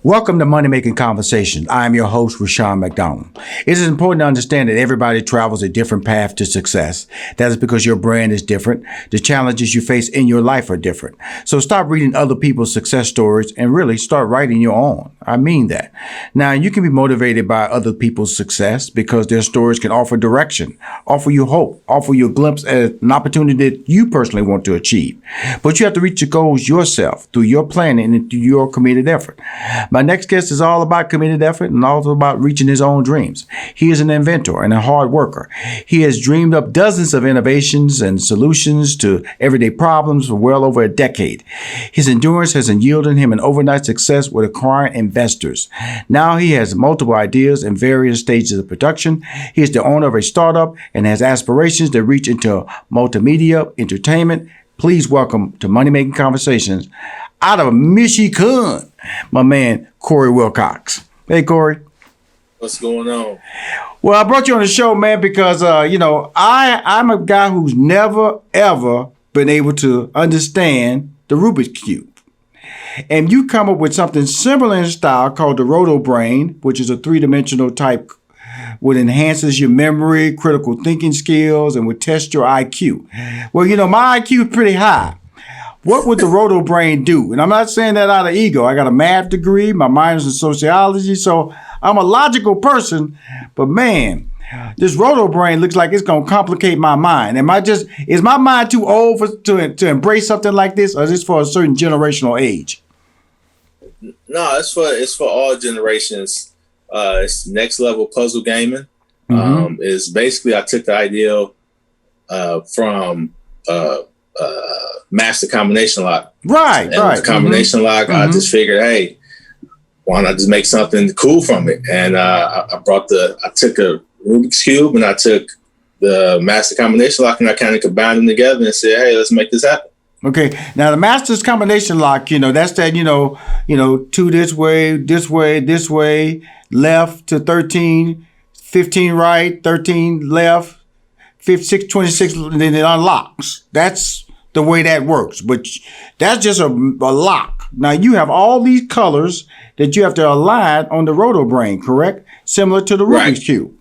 Welcome to Money Making Conversations. I'm your host, Rushion McDonald. It is important to understand that everybody travels a different path to success. That is because your brand is different. The challenges you face in your life are different. So stop reading other people's success stories and really start writing your own. I mean that. Now, you can be motivated by other people's success because their stories can offer direction, offer you hope, offer you a glimpse at an opportunity that you personally want to achieve. But you have to reach your goals yourself through your planning and through your committed effort. My next guest is all about committed effort and also about reaching his own dreams. He is an inventor and a hard worker. He has dreamed up dozens of innovations and solutions to everyday problems for well over a decade. His endurance has yielded him an overnight success with acquiring investors. Now he has multiple ideas in various stages of production. He is the owner of a startup and has aspirations that reach into multimedia entertainment. Please welcome to Money Making Conversations out of Michigan, my man, Corey Wilcox. Hey, Corey. What's going on? Well, I brought you on the show, man, because, I'm a guy who's never, ever been able to understand the Rubik's Cube. And you come up with something similar in style called the Roto Brain, which is a three-dimensional type what enhances your memory, critical thinking skills, and would test your IQ. Well, my IQ is pretty high. What would the Roto Brain do? And I'm not saying that out of ego. I got a math degree. My minor is in sociology. So I'm a logical person. But man, this Roto Brain looks like it's going to complicate my mind. Is my mind too old to embrace something like this? Or is this for a certain generational age? No, it's for all generations. It's next level puzzle gaming. Is basically I took the idea from master combination lock. Right. With the combination lock, I just figured, hey, why not just make something cool from it? And I took a Rubik's Cube and I took the master combination lock and I kind of combined them together and said, hey, let's make this happen. Okay. Now the master's combination lock, that's that, 2 this way, left to 13, 15 right, 13 left, 56, 26, and then it unlocks. That's the way that works. But that's just a lock. Now you have all these colors that you have to align on the Roto Brain, correct? Similar to the Rubik's Cube.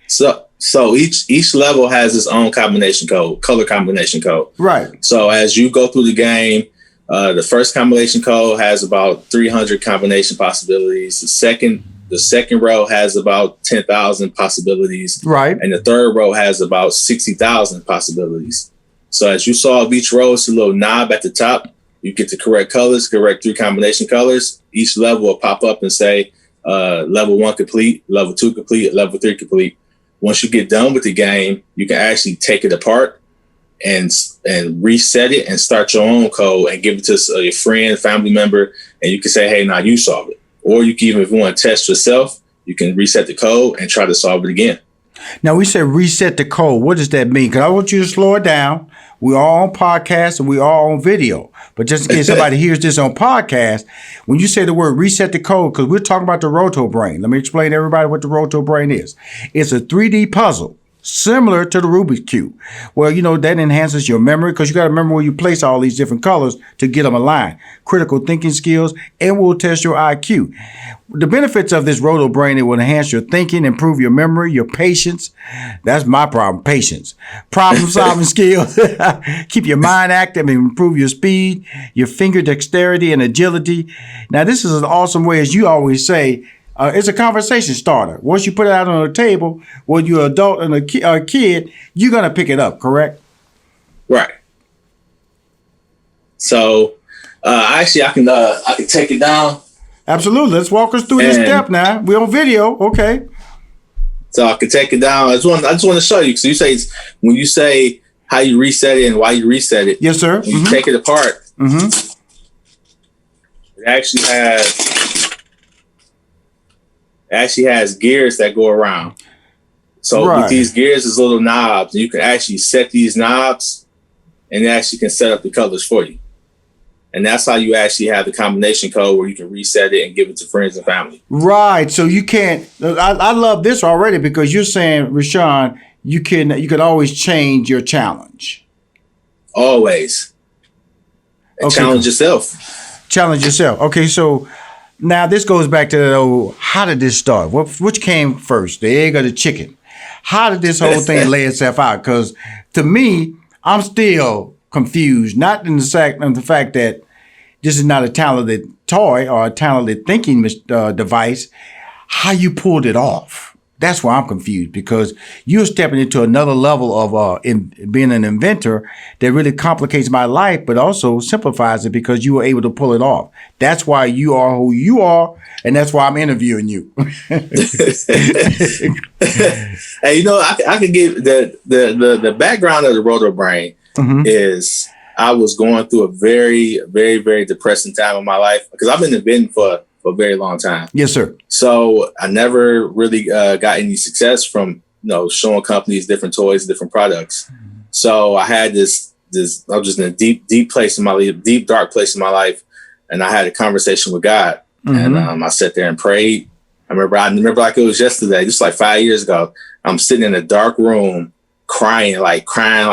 So each level has its own combination code, color combination code. Right. So as you go through the game, the first combination code has about 300 combination possibilities. The second row has about 10,000 possibilities. Right. And the third row has about 60,000 possibilities. So as you solve each row, it's a little knob at the top. You get the correct colors, correct 3 combination colors. Each level will pop up and say, level 1 complete, level 2 complete, level 3 complete. Once you get done with the game, you can actually take it apart and reset it and start your own code and give it to your friend, family member, and you can say, hey, now you solve it. Or you can even, if you want to test yourself, you can reset the code and try to solve it again. Now, we said reset the code. What does that mean? Because I want you to slow it down. We're all on podcast and we're all on video. But just in case somebody hears this on podcast, when you say the word reset the code, because we're talking about the Roto Brain. Let me explain to everybody what the Roto Brain is. It's a 3D puzzle similar to the Rubik's Cube. Well, that enhances your memory because you got to remember where you place all these different colors to get them aligned. Critical thinking skills, and will test your IQ. The benefits of this Roto Brain, it will enhance your thinking, improve your memory, your patience. That's my problem, patience. Problem solving skills, keep your mind active and improve your speed, your finger dexterity and agility. Now, this is an awesome way, as you always say, it's a conversation starter. Once you put it out on the table, whether you're an adult and a kid, you're going to pick it up, correct? Right. So, actually, I can take it down. Absolutely. Let's walk us through this step now. We're on video. Okay. So I can take it down. I just want to show you. So when you say how you reset it and why you reset it. Yes, sir. When you take it apart. It actually has gears that go around. So with these gears, there's little knobs. And you can actually set these knobs and it actually can set up the colors for you. And that's how you actually have the combination code where you can reset it and give it to friends and family. Right. So you can't, I love this already because you're saying, Rushion, you can always change your challenge. Always. And challenge yourself. Challenge yourself. Okay, so now this goes back to the old, how did this start? Which came first, the egg or the chicken? How did this whole thing lay itself out? Because to me, I'm still confused, not in the fact that this is not a talented toy or a talented thinking device, how you pulled it off. That's why I'm confused, because you're stepping into another level of being an inventor that really complicates my life, but also simplifies it because you were able to pull it off. That's why you are who you are, and that's why I'm interviewing you. Hey, I could give the background of the Roto Brain is I was going through a very, very, very depressing time in my life because I've been inventing for a very long time. Yes, sir. So I never really got any success from, showing companies different toys, different products. So I had this, I was just in a deep place in my life, deep, dark place in my life. And I had a conversation with God, and I sat there and prayed. I remember like it was yesterday, just like 5 years ago. I'm sitting in a dark room crying like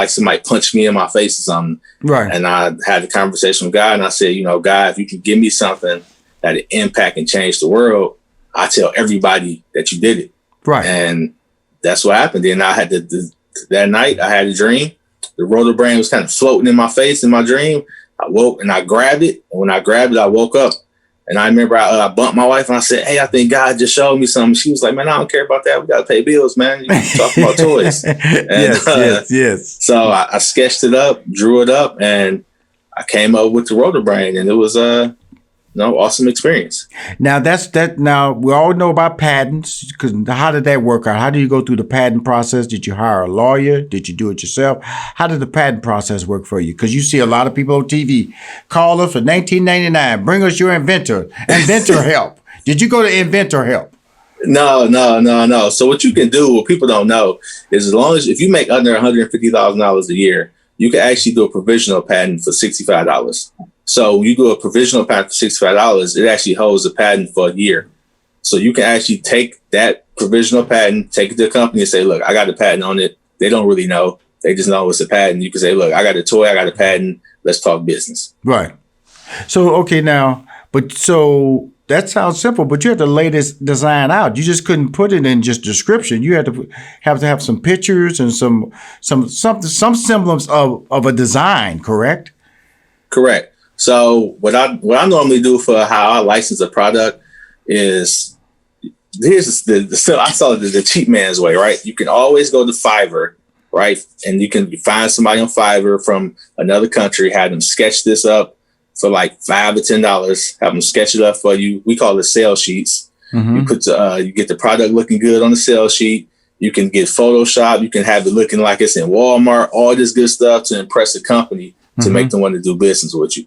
somebody punched me in my face or something. Right. And I had a conversation with God, and I said, God, if you can give me something that impact and change the world, I tell everybody that you did it. Right. And that's what happened. Then I had that night I had a dream. The Roto Brain was kind of floating in my face in my dream. I woke and I grabbed it. And when I grabbed it, I woke up. And I remember I bumped my wife and I said, "Hey, I think God just showed me something." She was like, "Man, I don't care about that. We got to pay bills, man. You talk about toys." And, yes. So I sketched it up, drew it up, and I came up with the Roto Brain, and it was awesome experience. Now Now we all know about patents. Because how did that work out? How do you go through the patent process? Did you hire a lawyer? Did you do it yourself? How did the patent process work for you? Because you see a lot of people on TV call us for $19.99. Bring us your inventor help. Did you go to inventor help? No. So what you can do, what people don't know, is if you make under $150,000 a year, you can actually do a provisional patent for $65. So when you do a provisional patent for $65, it actually holds the patent for a year. So you can actually take that provisional patent, take it to a company and say, "Look, I got a patent on it." They don't really know. They just know it's a patent. You can say, "Look, I got a toy, I got a patent. Let's talk business." Right. So, okay, so that sounds simple, but you had to lay this design out. You just couldn't put it in just description. You had to have some pictures and some semblance of a design, correct? Correct. So what I normally do for how I license a product is, here's I saw it the cheap man's way, right? You can always go to Fiverr, right? And you can find somebody on Fiverr from another country, have them sketch this up for like $5 or $10, have them sketch it up for you. We call it sales sheets. You you get the product looking good on the sales sheet. You can get Photoshop. You can have it looking like it's in Walmart, all this good stuff to impress the company to make them want to do business with you.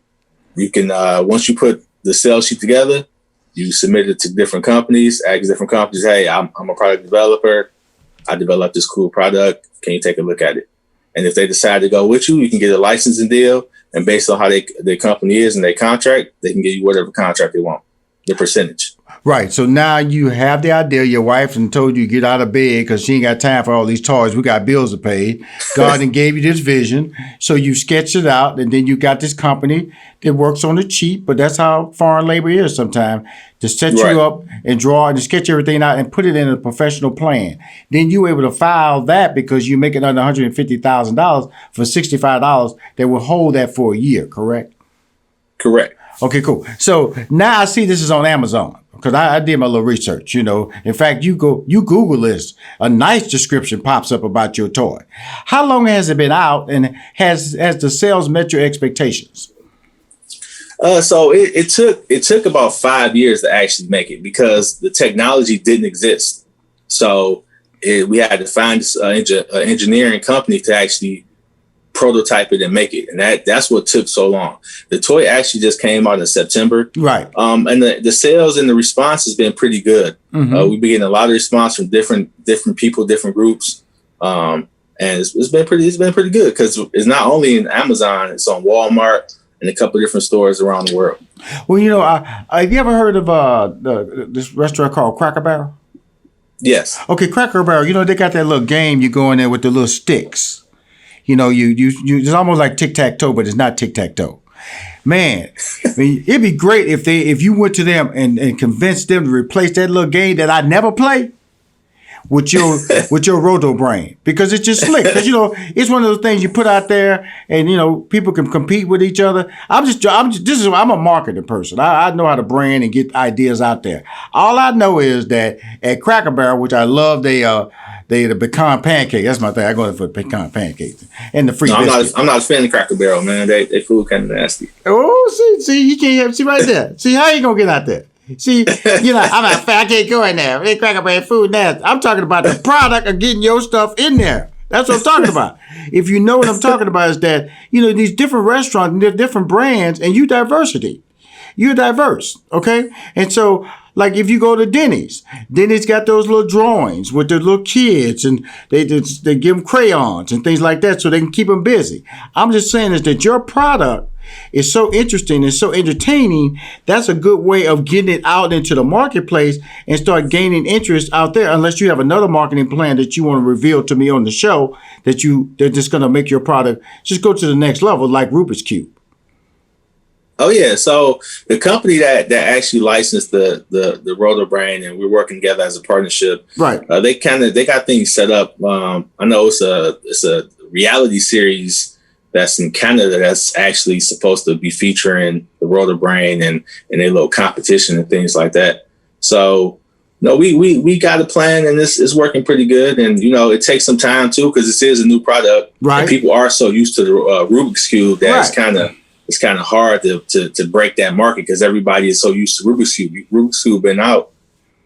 You can, once you put the sales sheet together, you submit it to different companies, ask different companies, "Hey, I'm a product developer. I developed this cool product. Can you take a look at it?" And if they decide to go with you, you can get a licensing deal. And based on how their company is and their contract, they can give you whatever contract they want, the percentage. Right. So now you have the idea. Your wife and told you to get out of bed because she ain't got time for all these toys. We got bills to pay. God and gave you this vision. So you sketched it out, and then you got this company that works on the cheap. But that's how foreign labor is sometimes. To set you up and draw and sketch everything out and put it in a professional plan. Then you were able to file that because you make it under $150,000 for $65 that will hold that for a year, correct? Correct. Okay, cool. So now I see this is on Amazon because I did my little research, In fact, you Google this, a nice description pops up about your toy. How long has it been out, and has the sales met your expectations? So it took about 5 years to actually make it because the technology didn't exist. So we had to find an engineering company to actually prototype it and make it. And that's what took so long. The toy actually just came out in September. Right. And the sales and the response has been pretty good. We've been getting a lot of response from different people, different groups. And it's been pretty good because it's not only in Amazon, it's on Walmart and a couple of different stores around the world. Well, have you ever heard of this restaurant called Cracker Barrel? Yes. Okay, Cracker Barrel, they got that little game you go in there with the little sticks. You it's almost like tic-tac-toe, but it's not tic-tac-toe. Man, I mean, it'd be great if you went to them and convinced them to replace that little game that I never play with your Roto Brain, because it's just slick. Because it's one of those things you put out there, and people can compete with each other. I'm a marketing person. I know how to brand and get ideas out there. All I know is that at Cracker Barrel, which I love, the pecan pancake. That's my thing. I go for pecan pancakes and the free biscuits. I'm not a fan of Cracker Barrel, man. They food kind of nasty. Oh, see, you can't have, see right there. See how you gonna get out there? See, I can't go in there. They Cracker Barrel food nasty. I'm talking about the product of getting your stuff in there. That's what I'm talking about. If you know what I'm talking about, is that these different restaurants and they're different brands, and diversity. You're diverse, okay? And so, like if you go to Denny's got those little drawings with their little kids, and they give them crayons and things like that so they can keep them busy. I'm just saying is that your product is so interesting and so entertaining. That's a good way of getting it out into the marketplace and start gaining interest out there, unless you have another marketing plan that you want to reveal to me on the show they're just going to make your product just go to the next level, like Rubik's Cube. Oh yeah, so the company that actually licensed the Roto Brain, and we're working together as a partnership. Right. They got things set up. I know it's a reality series that's in Canada that's actually supposed to be featuring the Roto Brain and a little competition and things like that. So we got a plan, and this is working pretty good. And it takes some time too, because this is a new product. Right. And people are so used to the Rubik's Cube that it's kind of hard to break that market, because everybody is so used to Rubik's Cube. Rubik's Cube been out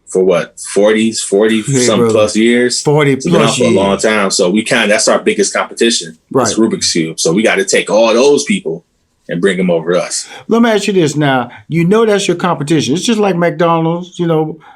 for what, 40 some plus years? 40 it's plus been out for years. a long time. So that's our biggest competition. Right. It's Rubik's Cube. So we got to take all those people and bring them over to us. Let me ask you this now. That's your competition. It's just like McDonald's.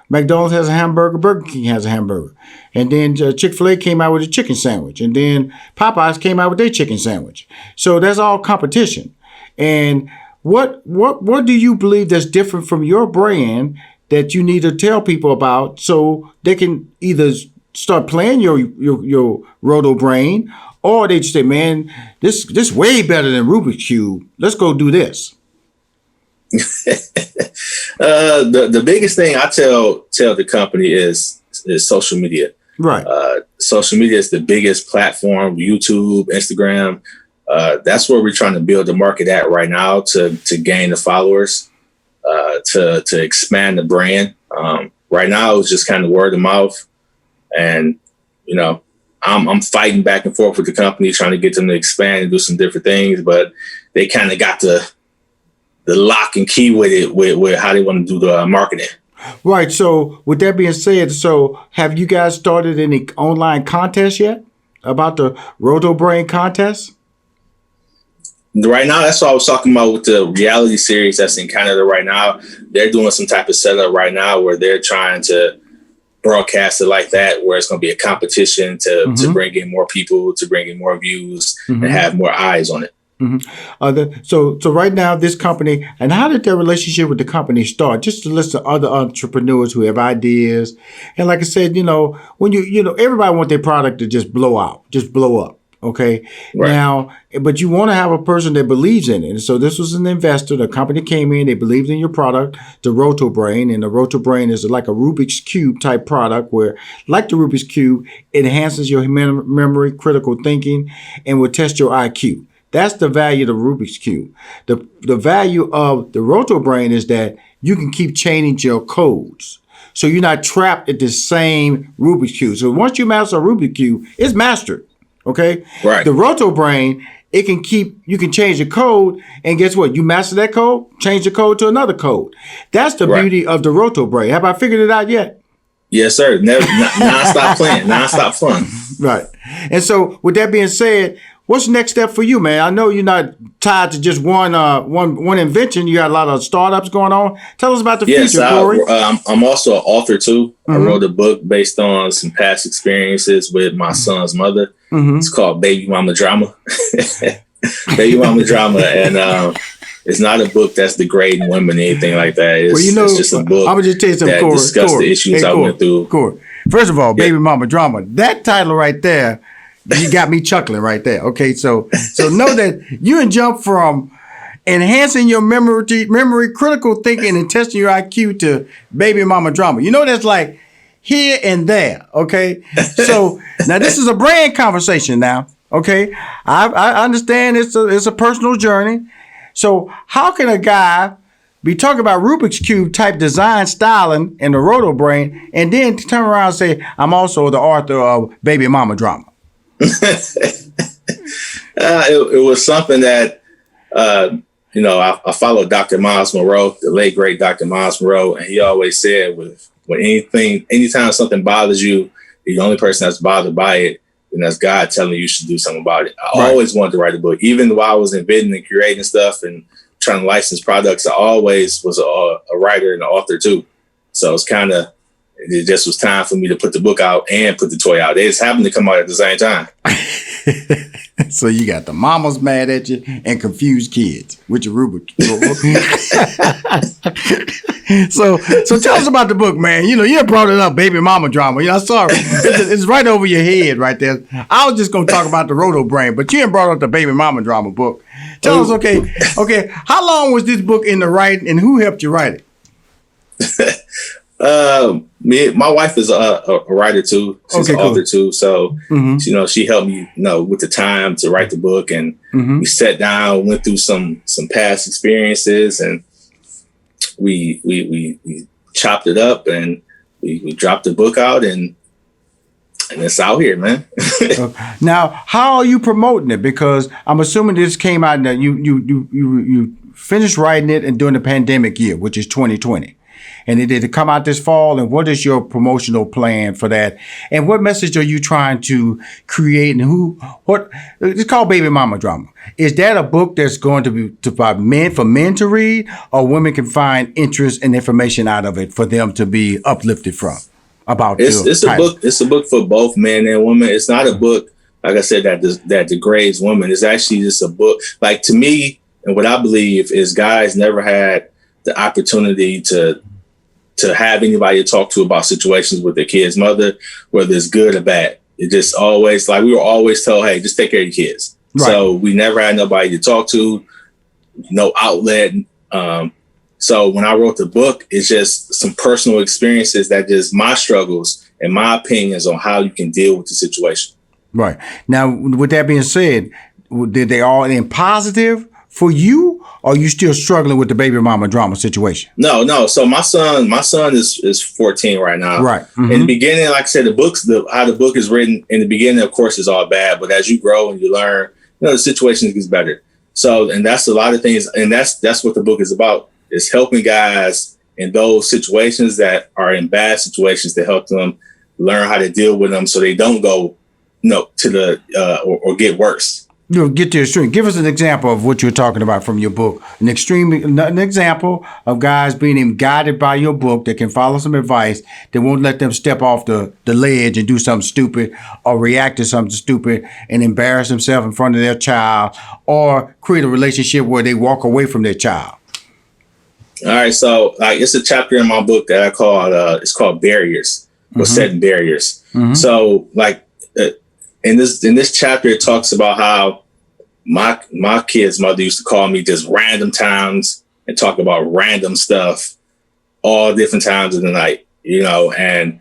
McDonald's has a hamburger. Burger King has a hamburger. And then Chick-fil-A came out with a chicken sandwich. And then Popeyes came out with their chicken sandwich. So that's all competition. And what do you believe that's different from your brand that you need to tell people about, so they can either start playing your Roto Brain, or they just say, man, this way better than Rubik's Cube. Let's go do this. The biggest thing I tell the company is social media. Right. Social media is the biggest platform. YouTube, Instagram. That's where we're trying to build the market at right now to gain the followers, to expand the brand. Right now it's just kind of word of mouth, and I'm fighting back and forth with the company, trying to get them to expand and do some different things, but they kind of got the lock and key with it, with how they want to do the marketing. Right. So with that being said, so have you guys started any online contests yet about the Roto Brain contest? Right now, that's what I was talking about with the reality series that's in Canada right now. They're doing some type of setup right now where they're trying to broadcast it like that, where it's going to be a competition to bring in more people, to bring in more views, and have more eyes on it. Mm-hmm. So right now, this company, and how did their relationship with the company start? Just to list of other entrepreneurs who have ideas. And like I said, when everybody want their product to just blow up. Okay. Right. Now, but you want to have a person that believes in it. And so this was an investor. The company came in, they believed in your product, the Roto Brain. And the Roto Brain is like a Rubik's Cube type product where, like the Rubik's Cube, it enhances your memory, critical thinking, and will test your IQ. That's the value of the Rubik's Cube. The value of the Roto Brain is that you can keep changing your codes. So you're not trapped at the same Rubik's Cube. So once you master a Rubik's Cube, it's mastered. Okay. Right. The Roto Brain, you can change the code, and guess what? You master that code, change the code to another code. That's the beauty of the Roto Brain. Have I figured it out yet? Yes, sir. Never non-stop playing, non-stop fun. Right. And so with that being said, what's the next step for you, man? I know you're not tied to just one invention. You got a lot of startups going on. Tell us about the future, Corey. I'm also an author too. I wrote a book based on some past experiences with my son's mother. It's called Baby Mama Drama. Baby Mama Drama. And it's not a book that's degrading women or anything like that. It's just a book I'm just tell you something, that discussed the issues I went through. Corey. First of all, Baby Mama Drama, that title right there, you got me chuckling right there. Okay, so know that you can jump from enhancing your memory, critical thinking, and testing your IQ to baby mama drama. That's like here and there. Okay. So now this is a brand conversation now. Okay. I understand it's a personal journey. So how can a guy be talking about Rubik's Cube type design styling in the Roto Brain and then turn around and say, I'm also the author of baby mama drama? It was something that, I followed Dr. Miles Monroe, the late, great Dr. Miles Monroe, and he always said anytime something bothers you, the only person that's bothered by it, and that's God telling you should do something about it. I always wanted to write a book. Even while I was inventing and creating stuff and trying to license products, I always was a writer and an author too. So it just was time for me to put the book out and put the toy out. They just happened to come out at the same time. So you got the mamas mad at you and confused kids with your Rubik. So tell us about the book, man. You brought it up, baby mama drama. I saw it. It's right over your head right there. I was just going to talk about the Roto Brain, but you brought up the baby mama drama book. Tell us, okay, how long was this book in the writing and who helped you write it? My wife is a writer too. She's an author too. So, she helped me, with the time to write the book, and we sat down, went through some past experiences, and we chopped it up, and we dropped the book out, and it's out here, man. Now, how are you promoting it? Because I'm assuming this came out that you finished writing it and during the pandemic year, which is 2020. And did it come out this fall? And what is your promotional plan for that? And what message are you trying to create? And it's called Baby Mama Drama. Is that a book that's going to be for men to read, or women can find interest and information out of it for them to be uplifted from? It's a book for both men and women. It's not a book, like I said, that degrades women. It's actually just a book. Like, to me, and what I believe is guys never had the opportunity to have anybody to talk to about situations with their kid's mother, whether it's good or bad. It just always, we were always told, hey, just take care of your kids. Right. So we never had nobody to talk to, no outlet. So when I wrote the book, it's just some personal experiences that just my struggles and my opinions on how you can deal with the situation. Right. Now, with that being said, did they all end positive for you, or are you still struggling with the baby mama drama situation? No. So my son is 14 right now. Right. Mm-hmm. In the beginning, like I said, how the book is written in the beginning, of course, is all bad. But as you grow and you learn, the situation gets better. So, and that's a lot of things. And that's what the book is about, is helping guys in those situations that are in bad situations, to help them learn how to deal with them so they don't go, to the, or get worse. Get to extreme. Give us an example of what you're talking about from your book. An example of guys being guided by your book that can follow some advice that won't let them step off the ledge and do something stupid, or react to something stupid and embarrass themselves in front of their child, or create a relationship where they walk away from their child. All right. So it's a chapter in my book that I call, it's called Barriers, or Setting Barriers. Mm-hmm. So in this chapter, it talks about how my kid's mother used to call me just random times and talk about random stuff all different times of the night, and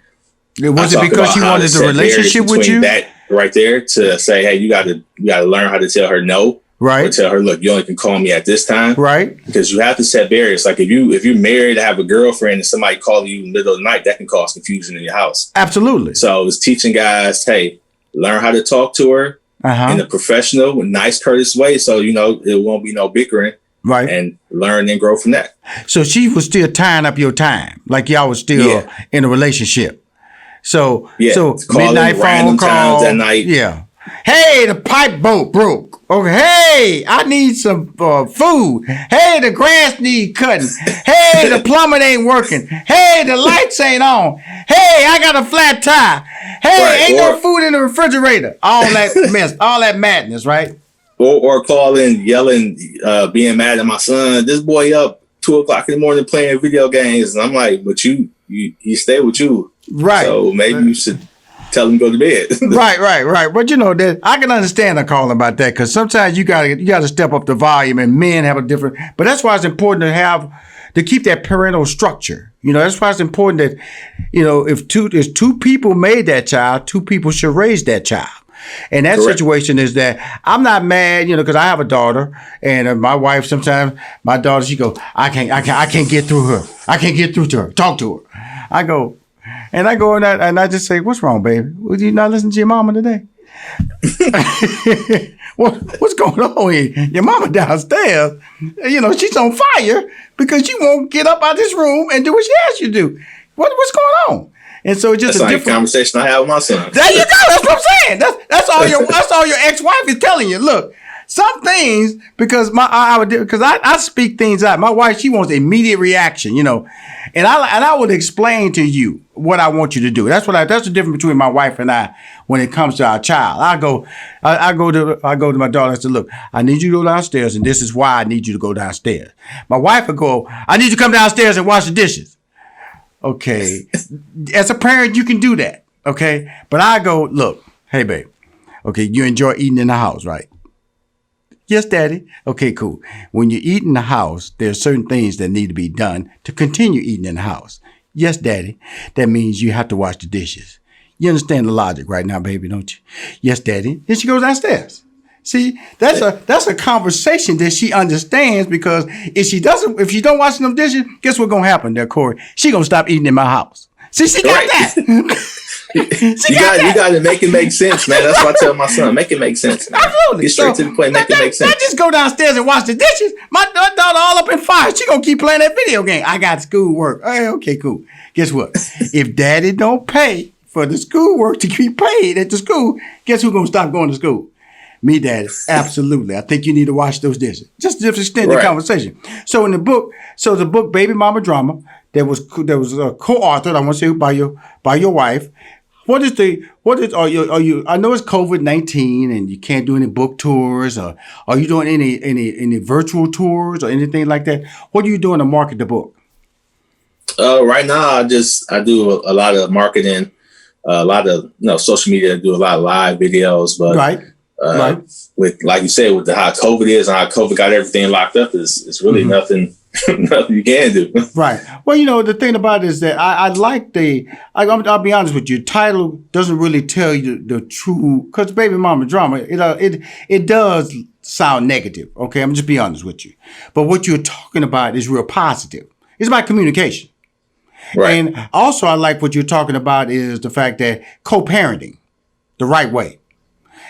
was it because she wanted a relationship with you? That right there, to say, hey, you got to learn how to tell her no. Right. Or tell her, look, you only can call me at this time. Right. Because you have to set barriers. Like if you're married to have a girlfriend and somebody calling you in the middle of the night, that can cause confusion in your house. Absolutely. So it's teaching guys, hey, learn how to talk to her in a professional, nice, courteous way. So, it won't be no bickering. Right. And learn and grow from that. So she was still tying up your time, like y'all was still in a relationship. So, midnight phone call at night. Yeah. Hey, the pipe boat broke. Okay, hey, I need some food. Hey, the grass need cutting. Hey, the plumber ain't working. Hey, the lights ain't on. Hey, I got a flat tire. Hey, ain't no food in the refrigerator. All that mess, all that madness, right? Or calling, yelling, being mad at my son. This boy up 2:00 in the morning playing video games, and I'm like, but you stay with you, right? So maybe you should tell them to go to bed. Right. But that I can understand a call about that because sometimes you gotta step up the volume, and men have a different. But that's why it's important to keep that parental structure. That's why it's important that if two people made that child, two people should raise that child. And that Correct. situation is that I'm not mad, because I have a daughter, and my wife, sometimes my daughter, she goes, I can't get through her. I can't get through to her. Talk to her. I go and I just say, what's wrong, baby? Would you not listen to your mama today? What's going on here? Your mama downstairs, she's on fire because she won't get up out of this room and do what she asked you to do. What's going on? And so it's just that's a different conversation I have with my son. There you go. That's what I'm saying. That's all your ex-wife is telling you. Look, some things because I speak things out. My wife, she wants immediate reaction, and I would explain to you what I want you to do. That's the difference between my wife and I when it comes to our child. I go to my daughter and say, look, I need you to go downstairs, and this is why I need you to go downstairs. My wife would go, I need you to come downstairs and wash the dishes. Okay, as a parent, you can do that. Okay, but I go, look, hey, babe. Okay, you enjoy eating in the house, right? Yes, Daddy. Okay, cool. When you eat in the house, there are certain things that need to be done to continue eating in the house. Yes, Daddy. That means you have to wash the dishes. You understand the logic right now, baby, don't you? Yes, Daddy. Then she goes downstairs. See, that's a conversation that she understands because if she don't wash them dishes, guess what's gonna happen there, Corey? She gonna stop eating in my house. See, she got that. You got to make it make sense, man. That's what I tell my son. Make it make sense. Man. Absolutely. Get straight to the point. Make it make sense. Not just go downstairs and wash the dishes. My daughter all up in fire. She gonna keep playing that video game. I got schoolwork. Hey, okay, cool. Guess what? If Daddy don't pay for the schoolwork to be paid at the school, guess who's gonna stop going to school? Me, Daddy. Absolutely. I think you need to wash those dishes. Just to extend the conversation. So in the book, Baby Mama Drama, that was co-authored, I want to say by your wife. Are you I know it's COVID-19 and you can't do any book tours, or are you doing any virtual tours or anything like that? What are you doing to market the book? Right now I do a lot of marketing, a lot of social media. I do a lot of live videos, but right. With, like you said, with how COVID is and how COVID got everything locked up, it's really nothing you can do. Right. Well, the thing about it is that I like I'll be honest with you, title doesn't really tell you the true, because Baby Mama Drama, it does sound negative. Okay, I'm just be honest with you. But what you're talking about is real positive. It's about communication. Right. And also I like what you're talking about is the fact that co-parenting the right way.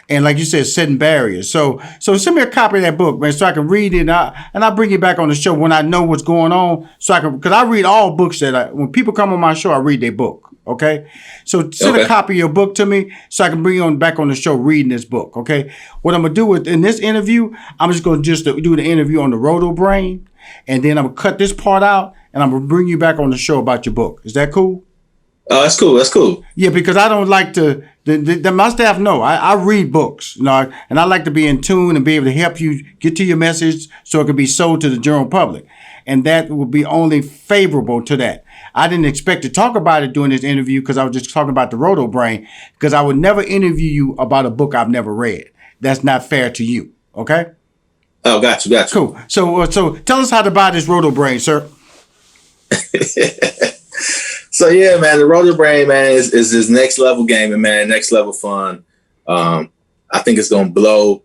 And like you said, setting barriers. So send me a copy of that book, man, so I can read it. And I'll bring it back on the show when I know what's going on. Because I read all books when people come on my show, I read their book. Okay. So send a copy of your book to me so I can bring you back on the show reading this book. Okay. What I'm going to do in this interview, I'm just going to do the interview on the Roto Brain. And then I'm going to cut this part out and I'm going to bring you back on the show about your book. Is that cool? Oh, that's cool. That's cool. Yeah, because I don't like to. My staff know I read books, and I like to be in tune and be able to help you get to your message so it can be sold to the general public, and that will be only favorable to that. I didn't expect to talk about it during this interview because I was just talking about the Roto Brain, because I would never interview you about a book I've never read. That's not fair to you. Okay. Oh, got you. Cool. So tell us how to buy this Roto Brain, sir. So yeah, man, the Roto Brain, man, is this next level gaming, man, next level fun. I think it's gonna blow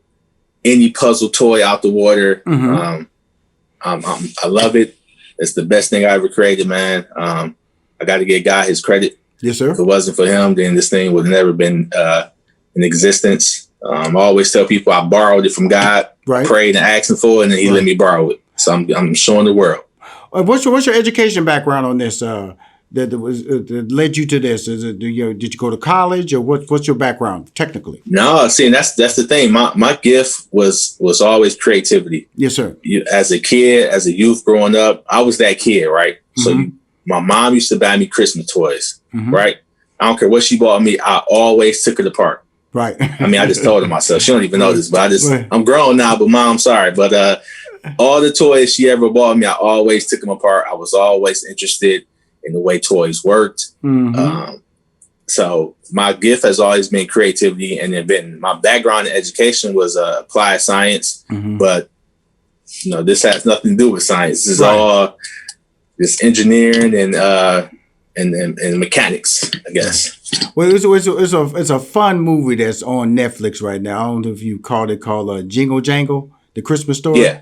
any puzzle toy out the water. Mm-hmm. I love it. It's the best thing I ever created, man. I got to give Guy his credit. Yes, sir. If it wasn't for him, then this thing would have never been in existence. I always tell people I borrowed it from God, right. Prayed and asked him for it, and then he let me borrow it. So I'm showing the world. What's your education background on this? That led you to this? Is it, did you go to college, or what's your background technically? No, see, that's the thing. My gift was always creativity. Yes, sir. As a kid, as a youth growing up, I was that kid, right? Mm-hmm. So my mom used to buy me Christmas toys, mm-hmm. right? I don't care what she bought me. I always took it apart. Right. I mean, I just told her myself. She don't even know this, but I'm grown now. But Mom, I'm sorry, but all the toys she ever bought me, I always took them apart. I was always interested in the way toys worked. Mm-hmm. So my gift has always been creativity and inventing. My background in education was applied science, but this has nothing to do with science. This is all this engineering and mechanics, I guess. Well, it's a fun movie that's on Netflix right now. I don't know if you called Jingle Jangle, the Christmas story. Yeah.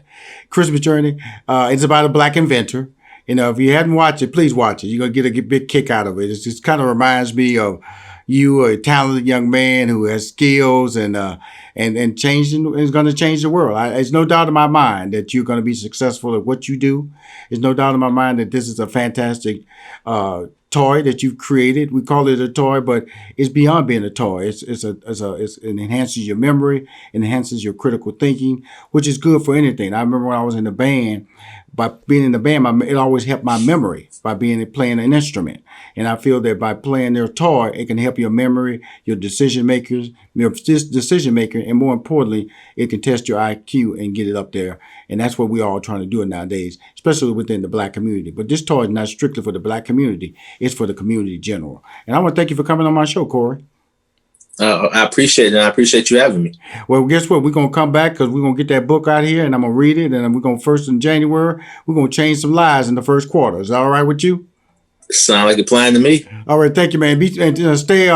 Christmas Journey. It's about a black inventor. If you hadn't watched it, please watch it. You're going to get a big kick out of it. It just kind of reminds me of you, a talented young man who has skills and changing is going to change the world. There's no doubt in my mind that you're going to be successful at what you do. There's no doubt in my mind that this is a fantastic toy that you've created. We call it a toy, but it's beyond being a toy. It enhances your memory, enhances your critical thinking, which is good for anything. I remember when I was in the band. By being in the band, it always helped my memory by playing an instrument. And I feel that by playing their toy, it can help your memory, your decision maker, and more importantly, it can test your IQ and get it up there. And that's what we're all trying to do nowadays, especially within the black community. But this toy is not strictly for the black community. It's for the community in general. And I want to thank you for coming on my show, Corey. I appreciate it, and I appreciate you having me. Well, guess what? We're going to come back because we're going to get that book out here, and I'm going to read it, and we're going to first in January, we're going to change some lives in the first quarter. Is that all right with you? Sound like a plan to me. All right, thank you, man. Stay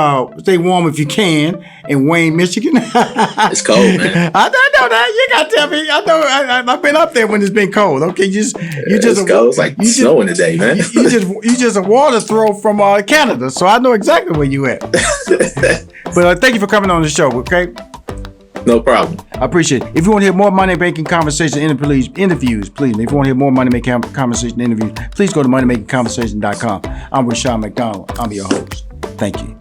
warm if you can in Wayne, Michigan. It's cold, man. I know that. You got to tell me. I know. I've been up there when it's been cold. Okay, it's cold. It's like snowing today, man. You just a water throw from Canada, so I know exactly where you at. But thank you for coming on the show. Okay. No problem. I appreciate it. If you want to hear more money making conversation interviews, please. If you want to hear more money making conversation interviews, please go to moneymakingconversation.com. I'm Rashawn McDonald. I'm your host. Thank you.